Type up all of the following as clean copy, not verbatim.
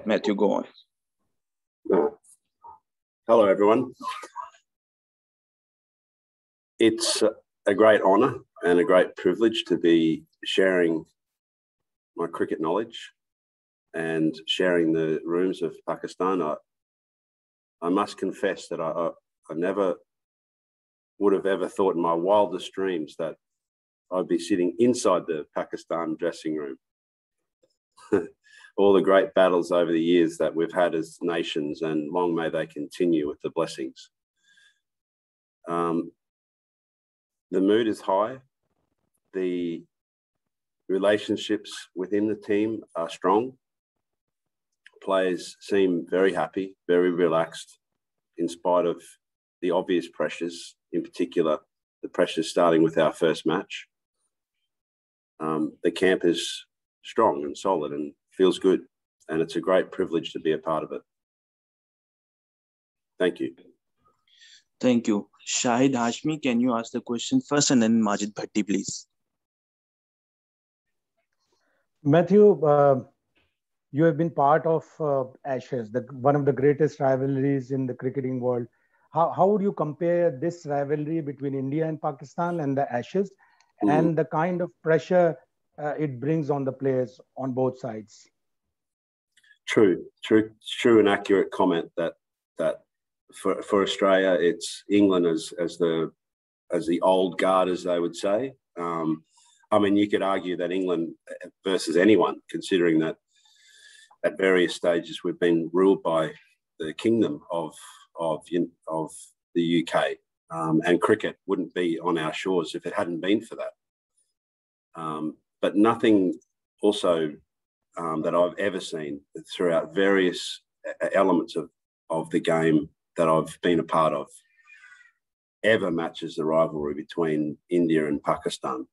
Matthew, go on. Hello, everyone. It's a great honour and a great privilege to be sharing my cricket knowledge and sharing the rooms of Pakistan. I must confess that I never would have ever thought in my wildest dreams that I'd be sitting inside the Pakistan dressing room. All the great battles over the years that we've had as nations, and long may they continue with the blessings. The mood is high. The relationships within the team are strong. Players seem very happy, very relaxed, in spite of the obvious pressures, in particular, the pressures starting with our first match. The camp is strong and solid and feels good, and it's a great privilege to be a part of it. Thank you. Thank you. Shahid Hashmi, can you ask the question first, and then Majid Bhatti, please? Matthew, you have been part of Ashes, one of the greatest rivalries in the cricketing world. How would you compare this rivalry between India and Pakistan and the Ashes and the kind of pressure it brings on the players on both sides? True and accurate comment that for Australia, it's England as the old guard, as they would say. I mean, you could argue that England versus anyone, considering that at various stages we've been ruled by the kingdom of the UK, and cricket wouldn't be on our shores if it hadn't been for that. But nothing also that I've ever seen throughout various elements of the game that I've been a part of ever matches the rivalry between India and Pakistan.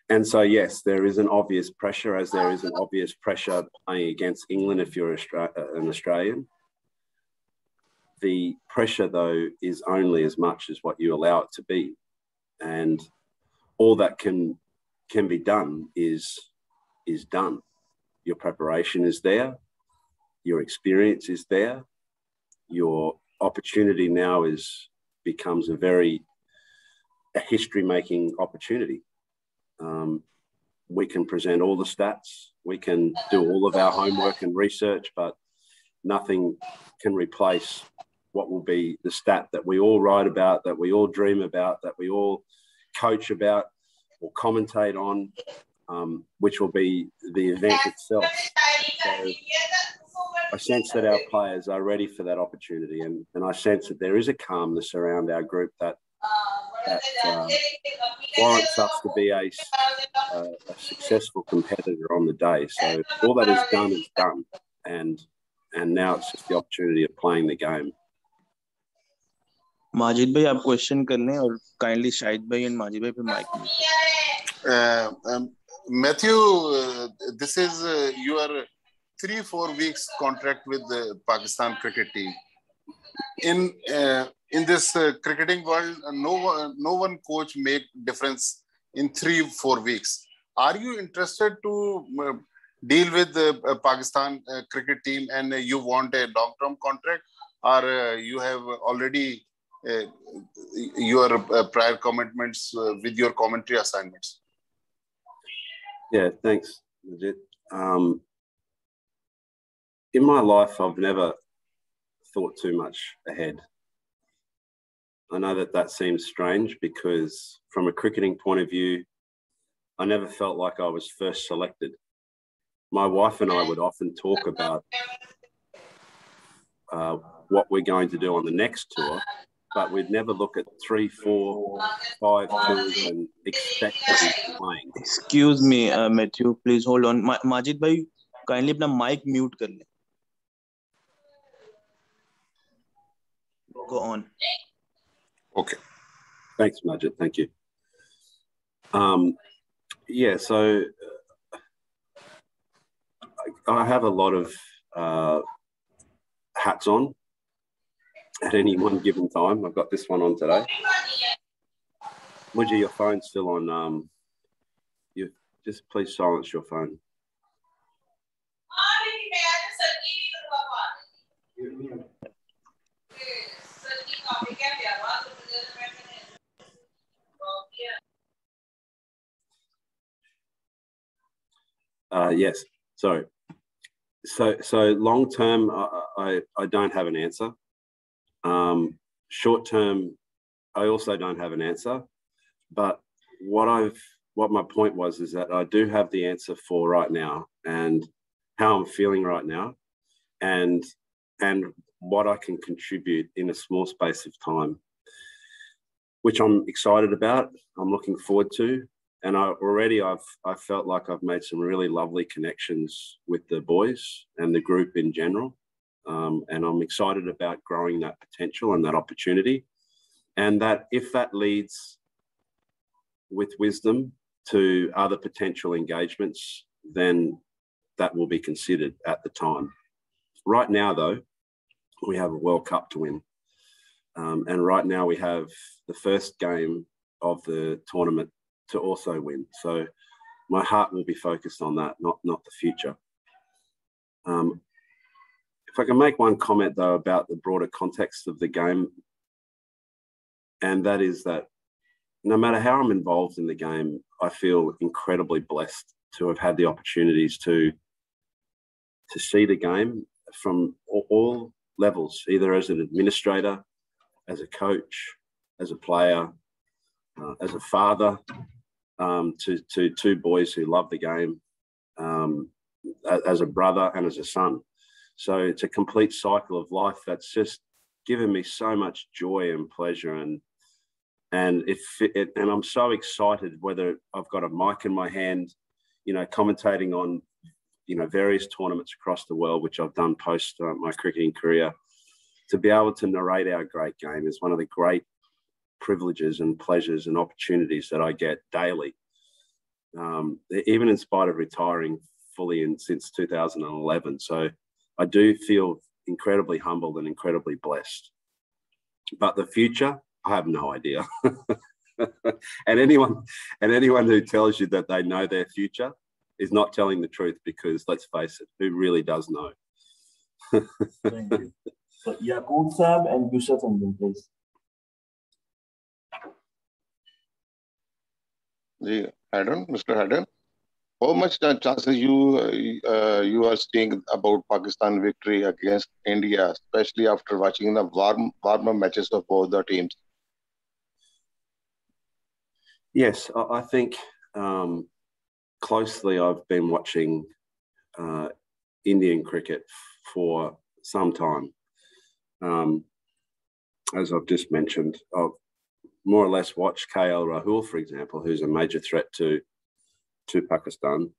And so, yes, there is an obvious pressure, as there is an obvious pressure playing against England if you're an Australian. The pressure, though, is only as much as what you allow it to be. And all that can be done is done. Your preparation is there. Your experience is there. Your opportunity now becomes a history-making opportunity. We can present all the stats. We can do all of our homework and research, but nothing can replace what will be the stat that we all write about, that we all dream about, that we all coach about or commentate on, which will be the event itself. So I sense that our players are ready for that opportunity, and I sense that there is a calmness around our group that warrants us to be a successful competitor on the day. So all that is done, and now it's just the opportunity of playing the game. Majid bhai, आप question करने और kindly Shahid bhai and Majid bhai पे mic. Matthew, this is your 3-4 weeks contract with the Pakistan cricket team. In this cricketing world, no one coach make difference in 3-4 weeks. Are you interested to deal with the Pakistan cricket team, and you want a long-term contract, or you have already your prior commitments with your commentary assignments? Yeah, thanks, Majid. In my life, I've never thought too much ahead. I know that seems strange, because from a cricketing point of view, I never felt like I was first selected. My wife and I would often talk about what we're going to do on the next tour, but we'd never look at 3, 4, 5 tours and expect to be playing. Excuse me, Matthew, please hold on. Majid bhai, kindly अपना mic mute कर ले. Go on. Okay. Thanks, Majid. Thank you. Yeah, so I have a lot of hats on at any one given time. I've got this one on today. Muji, your phone's still on. You just please silence your phone. Yes. Sorry. So long term, I don't have an answer. Short term, I also don't have an answer. But what my point was is that I do have the answer for right now and how I'm feeling right now, and what I can contribute in a small space of time, which I'm excited about. I'm looking forward to. And I've felt like I've made some really lovely connections with the boys and the group in general. And I'm excited about growing that potential and that opportunity. And that if that leads with wisdom to other potential engagements, then that will be considered at the time. Right now, though, we have a World Cup to win. And right now we have the first game of the tournament to also win. So my heart will be focused on that, not the future. If I can make one comment, though, about the broader context of the game, and that is that no matter how I'm involved in the game, I feel incredibly blessed to have had the opportunities to see the game from all levels, either as an administrator, as a coach, as a player, as a father, to two boys who love the game, as a brother and as a son. So it's a complete cycle of life that's just given me so much joy and pleasure, and I'm so excited, whether I've got a mic in my hand, commentating on, various tournaments across the world, which I've done post my cricketing career. To be able to narrate our great game is one of the great privileges and pleasures and opportunities that I get daily. Even in spite of retiring fully since 2011. So I do feel incredibly humbled and incredibly blessed. But the future, I have no idea. and anyone who tells you that they know their future is not telling the truth, because let's face it, who really does know? Thank you. So Yaqub Saab and Yusuf, and then please. Mr. Hayden, how much chances you are seeing about Pakistan victory against India, especially after watching the warm-up matches of both the teams? Yes, I think closely I've been watching Indian cricket for some time. As I've just mentioned, I've more or less watched KL Rahul, for example, who's a major threat to Pakistan,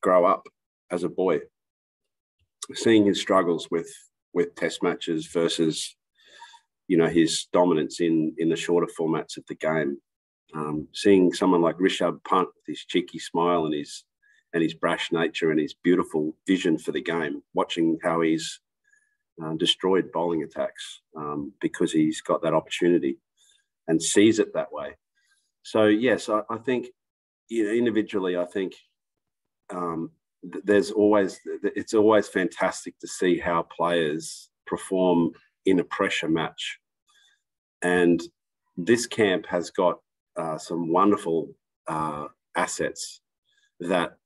grow up as a boy, seeing his struggles with test matches versus, his dominance in the shorter formats of the game. Seeing someone like Rishabh Pant with his cheeky smile and his brash nature and his beautiful vision for the game, watching how he's destroyed bowling attacks because he's got that opportunity and sees it that way. So yes, I think, individually, I think it's always fantastic to see how players perform in a pressure match. And this camp has got some wonderful assets that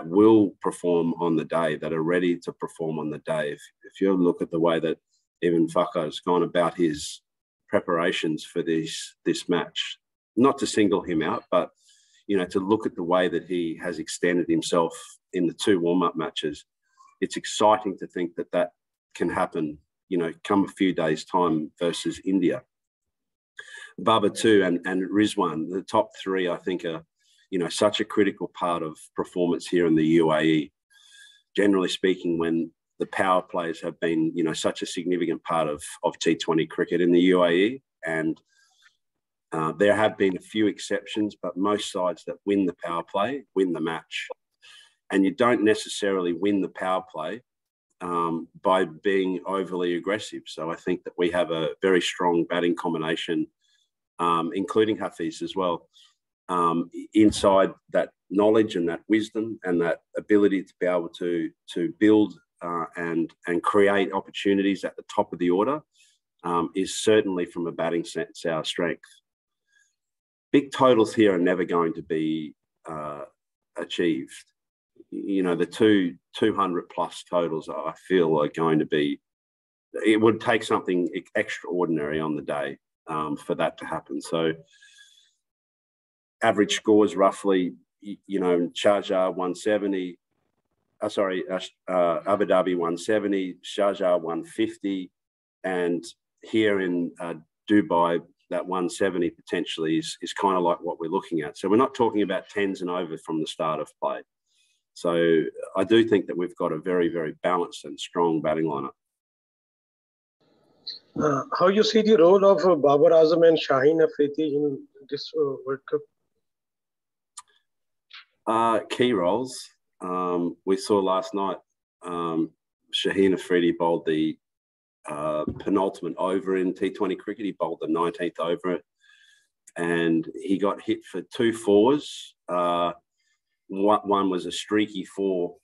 will perform on the day, that are ready to perform on the day. If you look at the way that even Fakar has gone about his preparations for this match, not to single him out, but to look at the way that he has extended himself in the two warm-up matches, it's exciting to think that can happen, come a few days' time versus India. Baba too, and Rizwan, the top three, I think, are such a critical part of performance here in the UAE. Generally speaking, when the power plays have been, such a significant part of T20 cricket in the UAE, and there have been a few exceptions, but most sides that win the power play win the match. And you don't necessarily win the power play by being overly aggressive. So I think that we have a very strong batting combination, including Hafiz as well, inside that knowledge and that wisdom and that ability to be able to build and create opportunities at the top of the order is certainly, from a batting sense, our strength. Big totals here are never going to be achieved. the 200 plus totals, I feel are going to be, it would take something extraordinary on the day for that to happen. So average scores roughly, Sharjah 170, Abu Dhabi 170, Sharjah 150, and here in Dubai, that 170 potentially is kind of like what we're looking at. So we're not talking about 10s and over from the start of play. So I do think that we've got a very, very balanced and strong batting lineup. How you see the role of Babar Azam and Shaheen Afridi in this World Cup? Key roles. We saw last night Shaheen Afridi bowled the penultimate over in T20 cricket. He bowled the 19th over, and he got hit for 2 4s. One was a streaky 4.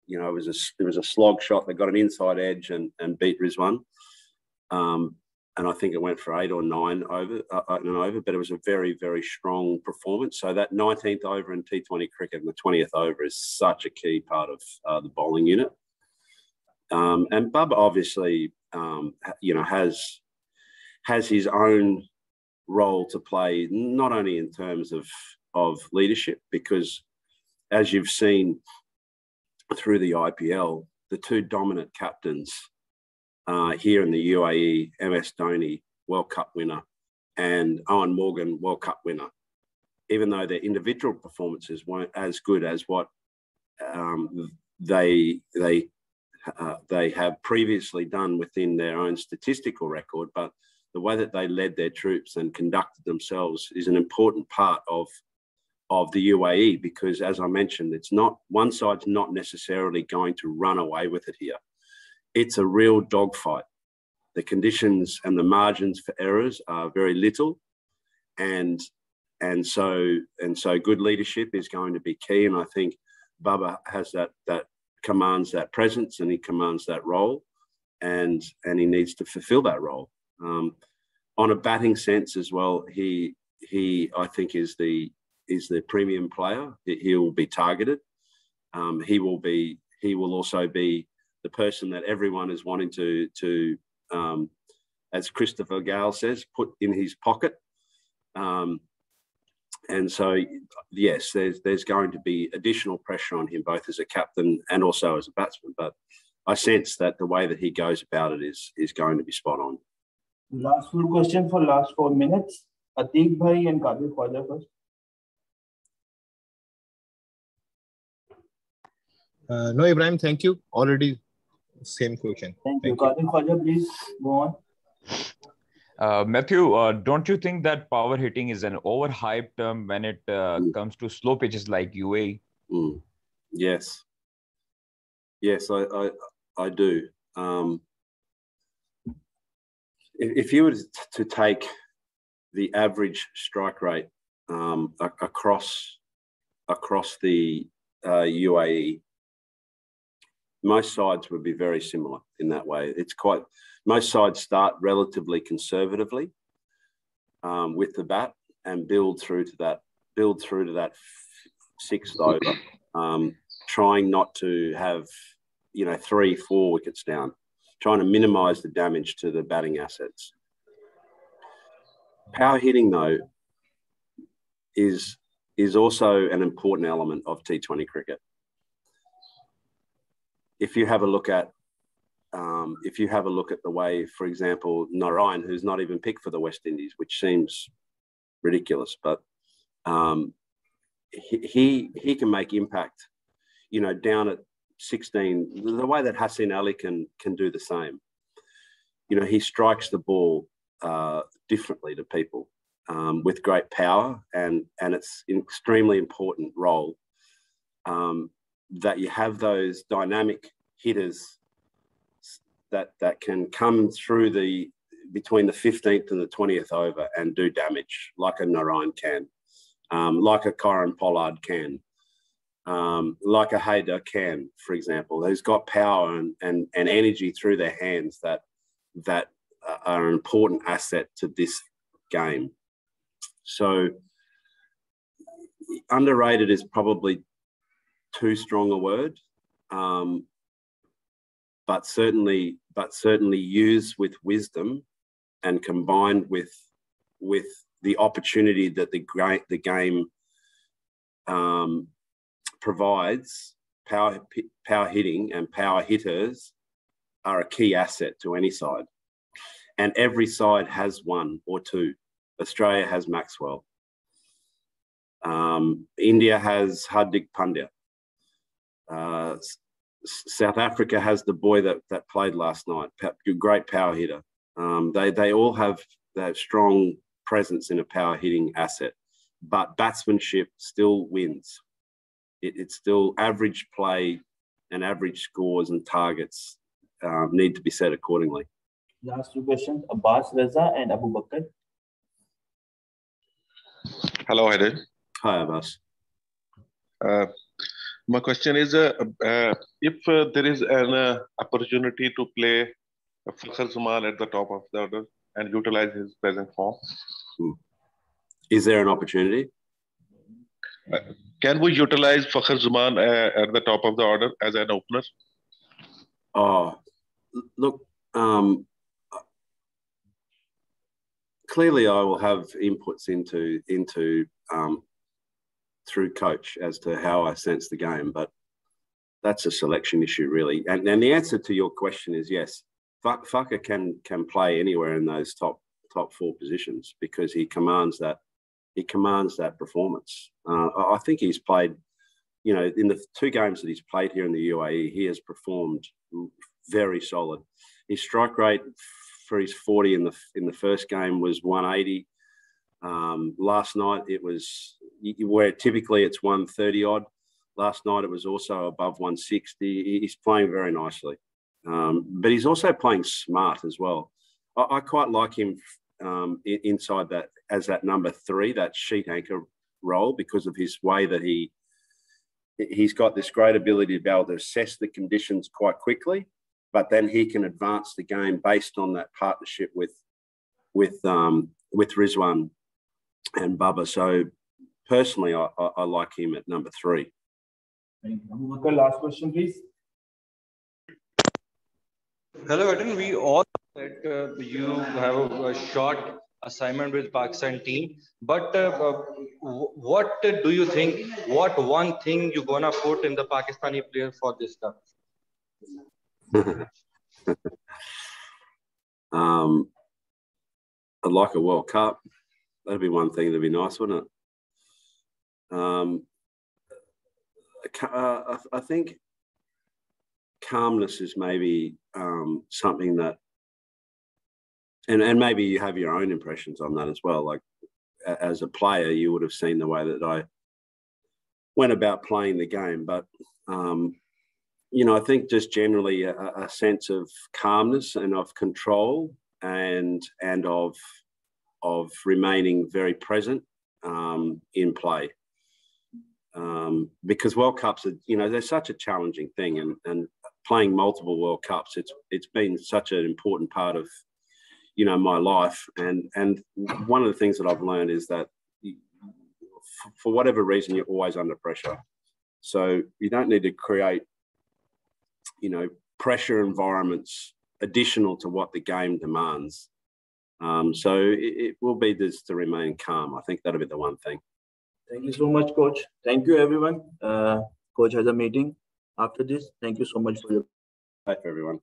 It was a slog shot that got an inside edge and beat Rizwan. And I think it went for 8 or 9 over, but it was a very, very strong performance. So that 19th over in T20 cricket and the 20th over is such a key part of the bowling unit. And Bubba obviously, has his own role to play, not only in terms of leadership, because as you've seen through the IPL, the 2 dominant captains here in the UAE, MS Dhoni, World Cup winner, and Owen Morgan, World Cup winner, even though their individual performances weren't as good as what they have previously done within their own statistical record, but the way that they led their troops and conducted themselves is an important part of the UAE, because as I mentioned, it's not, one side's not necessarily going to run away with it here. It's a real dogfight. The conditions and the margins for errors are very little, and so good leadership is going to be key. And I think Bubba has that commands that presence, and he commands that role, and he needs to fulfil that role. On a batting sense as well, he I think is the premium player. He will be targeted. He will also be the person that everyone is wanting to as Christopher Gale says, put in his pocket. And so, yes, there's going to be additional pressure on him, both as a captain and also as a batsman. But I sense that the way that he goes about it is going to be spot on. Last full question for last 4 minutes. Atik Bhai and Kadir Khwaja first. No, Ibrahim, thank you. Already same question. Thank you. Kadir Khwaja, please go on. Matthew, don't you think that power hitting is an overhyped term when it comes to slow pitches like UAE? Yes. Yes, I do. If you were to take the average strike rate across the UAE, most sides would be very similar in that way. Most sides start relatively conservatively with the bat and build through to that 6th over, trying not to have 3-4 wickets down, trying to minimise the damage to the batting assets. Power hitting, though, is also an important element of T20 cricket. If you have a look at the way, for example, Narayan, who's not even picked for the West Indies, which seems ridiculous, but he can make impact, down at 16. The way that Hassan Ali can do the same. He strikes the ball differently to people with great power, and it's an extremely important role that you have those dynamic hitters that can come through between the 15th and the 20th over and do damage, like a Narayan can, like a Kyron Pollard can, like a Hayden can, for example. Who's got power and energy through their hands that are an important asset to this game. So underrated is probably too strong a word, but certainly used with wisdom and combined with the opportunity that the game provides. Power hitting and power hitters are a key asset to any side, and every side has one or two. Australia has Maxwell. India has Hardik Pandya. South Africa has the boy that played last night, great power hitter. They all have that strong presence in a power hitting asset, but batsmanship still wins. It's still average play and average scores and targets need to be set accordingly. Last two questions, Abbas Reza and Abu Bakr. Hello, Hayden. Hi, Abbas. My question is, if there is an opportunity to play Fakhar Zaman at the top of the order and utilize his present form. Is there an opportunity? Can we utilize Fakhar Zaman at the top of the order as an opener? Oh, look, clearly I will have inputs into through coach as to how I sense the game, but that's a selection issue really. And the answer to your question is yes. Fakhar can play anywhere in those top four positions because he commands that performance. I think he's played, in the 2 games that he's played here in the UAE, he has performed very solid. His strike rate for his 40 in the first game was 180. Last night it was where typically it's 130 odd. Last night it was also above 160. He's playing very nicely, but he's also playing smart as well. I quite like him inside that as that number 3, that sheet anchor role, because of his way that he's got this great ability to be able to assess the conditions quite quickly, but then he can advance the game based on that partnership with Rizwan and Bubba. So personally, I like him at number 3. Thank you. Abu Bakr, last question, please. Hello, Hayden. We all know that you have a short assignment with Pakistan team, but what do you think? What one thing you're gonna put in the Pakistani player for this cup? I'd like a World Cup. That'd be one thing that'd be nice, wouldn't it? I think calmness is maybe something that, and maybe you have your own impressions on that as well. Like as a player, you would have seen the way that I went about playing the game, but I think just generally a sense of calmness and of control and of remaining very present in play. Because World Cups are, they're such a challenging thing, and playing multiple World Cups, it's been such an important part of, my life. And one of the things that I've learned is that for whatever reason, you're always under pressure. So you don't need to create, pressure environments additional to what the game demands. So it will be just to remain calm. I think that'll be the one thing. Thank you so much, Coach. Thank you, everyone. Coach has a meeting after this. Thank you so much for your. Bye for everyone.